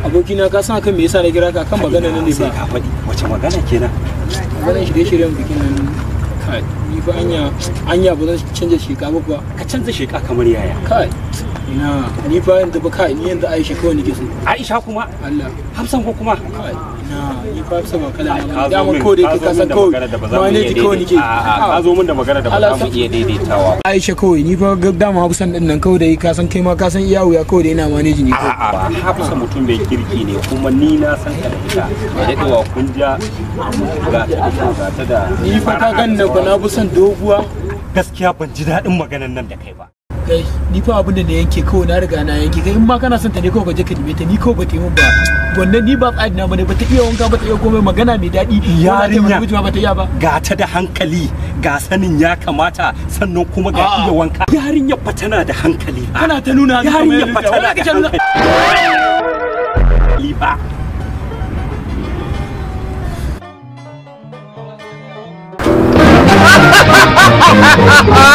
abokina ka san akan me yasa na kira ka kan magana nan ne sai ba. ka faɗi wace magana kenan? Maganar shirye-shiryen bikin nan kai ni fa anya ba zan canza sheka ba kuwa. Ka canza sheka kamar yaya? Kai ina ni fa yanzu ba kai ni yanzu Aisha kawai nake so. Aisha kuma? Allah. Hafsan ko kuma? Kai ina ni fa Hafsa ba kala Ka na zo dama min- ko da ka yake zo ka min san da kawai magana da ba za mu ma ne iya ji kawai nake. A'a, ka zo min da magana da ba za mu iya daidaitawa. Aisha kawai ni fa ga dama Hafsan din nan kawai da ka san kai ma ka san iya wuya kawai da ina manage ni kawai. A'a, Hafsa mutum mai kirki ne kuma ni na san ka da ita. Da daɗewa kun ja ga ta da Ni fa ka gan nan ba na fi son doguwa. gaskiya ban ji daɗin maganan nan da kai ba. Kai ni fa abin da na yanke kawai na riga na yanke kai in ba kana son ta ne kawai ka je ka dime ta ni kawai ba ta yi min ba wannan ni ba tsari na bane ba ta iya wanka ba ta iya komai magana mai daɗi Yarinya. ba ta iya ba Ga ta da hankali, ga sanin ya kamata, sannan kuma ga iya wanka. Yarinya fa tana da hankali. kana ta nuna Yarinya fa tana da hankali ba. ha ha ha ha